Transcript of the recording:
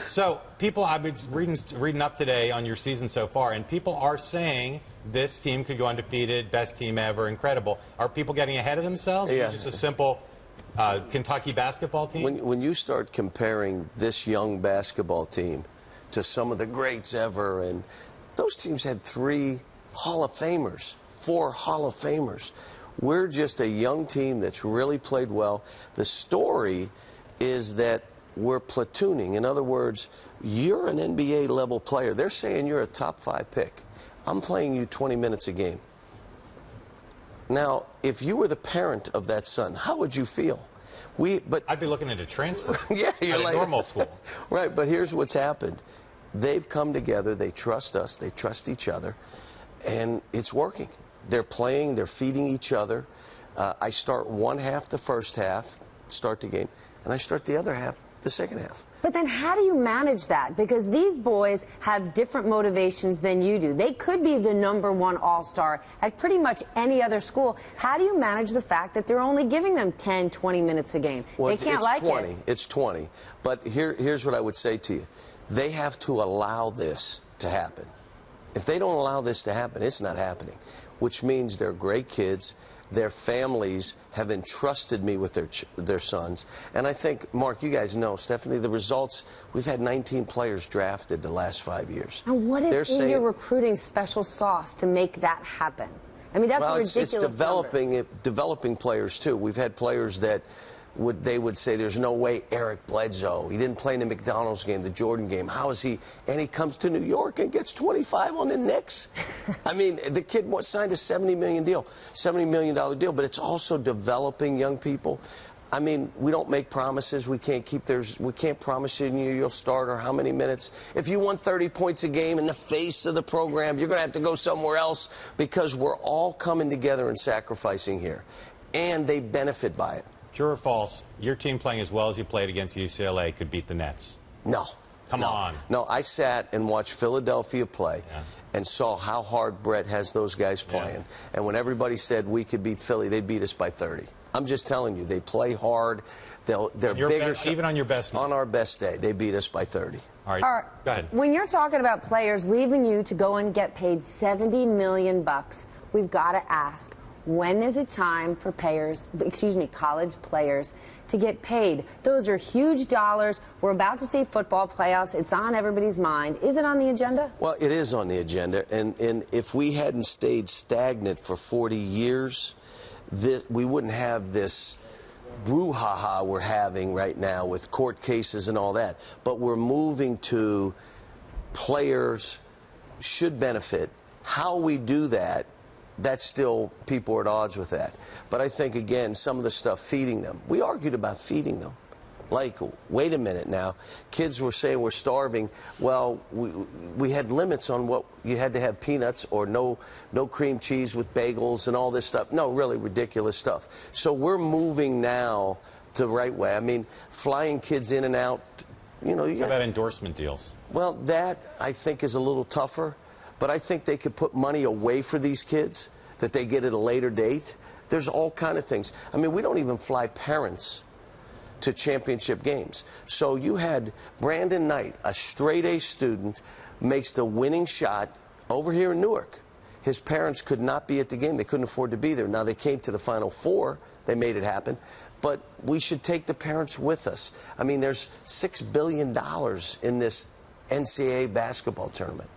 So people, I've been reading up today on your season so far, and people are saying this team could go undefeated, best team ever, incredible. Are people getting ahead of themselves? Or just a simple Kentucky basketball team? When you start comparing this young basketball team to some of the greats ever, and those teams had 3 Hall of Famers, 4 Hall of Famers. We're just a young team that's really played well. The story is that we're platooning. In other words, you're an NBA level player. They're saying you're a top 5 pick. I'm playing you 20 minutes a game. Now, if you were the parent of that son, how would you feel? I'd be looking at a transfer. Yeah, you're at like a normal school. Right, but here's what's happened. They've come together, they trust us, they trust each other, and it's working. They're playing, they're feeding each other. I start one half the first half, start the game, and I start the other half the second half. But then how do you manage that? Because these boys have different motivations than you do. They could be the #1 all-star at pretty much any other school. How do you manage the fact that they're only giving them 10, 20 minutes a game? Well, they can't like 20. it. It's 20. But here's what I would say to you. They have to allow this to happen. If they don't allow this to happen, it's not happening, which means they're great kids. Their families have entrusted me with their sons. And I think, Mark, you guys know, Stephanie, the results, we've had 19 players drafted the last 5 years. And what is in your recruiting special sauce to make that happen? I mean, that's a ridiculous it's developing players, too. We've had players that they would say, there's no way Eric Bledsoe, he didn't play in the McDonald's game, the Jordan game. How is he? And he comes to New York and gets 25 on the Knicks. I mean, the kid signed a $70 million deal, but it's also developing young people. I mean, we don't make promises. We can't promise you you'll start or how many minutes. If you want 30 points a game in the face of the program, you're going to have to go somewhere else, because we're all coming together and sacrificing here. And they benefit by it. True or false, your team playing as well as you played against UCLA could beat the Nets? No. Come on. No, I sat and watched Philadelphia play and saw how hard Brett has those guys playing. Yeah. And when everybody said we could beat Philly, they beat us by 30. I'm just telling you, they play hard. They're bigger. Even on your best day? On our best day, they beat us by 30. All right. Go ahead. When you're talking about players leaving you to go and get paid $70 million, we've got to ask, when is it time for college players to get paid? Those are huge dollars. We're about to see football playoffs. It's on everybody's mind. Is it on the agenda? Well, it is on the agenda. And if we hadn't stayed stagnant for 40 years, we wouldn't have this brouhaha we're having right now with court cases and all that. But we're moving to players should benefit. How we do that, that's still, people are at odds with that. But I think, again, some of the stuff feeding them. We argued about feeding them. Like, wait a minute now. Kids were saying we're starving. Well, we had limits on what you had to have peanuts or no cream cheese with bagels and all this stuff. No, really ridiculous stuff. So we're moving now to the right way. I mean, flying kids in and out. You know, How about endorsement deals? Well, that, I think, is a little tougher. But I think they could put money away for these kids that they get at a later date. There's all kind of things. I mean, we don't even fly parents to championship games. So you had Brandon Knight, a straight-A student, makes the winning shot over here in Newark. His parents could not be at the game. They couldn't afford to be there. Now, they came to the Final Four. They made it happen. But we should take the parents with us. I mean, there's $6 billion in this NCAA basketball tournament.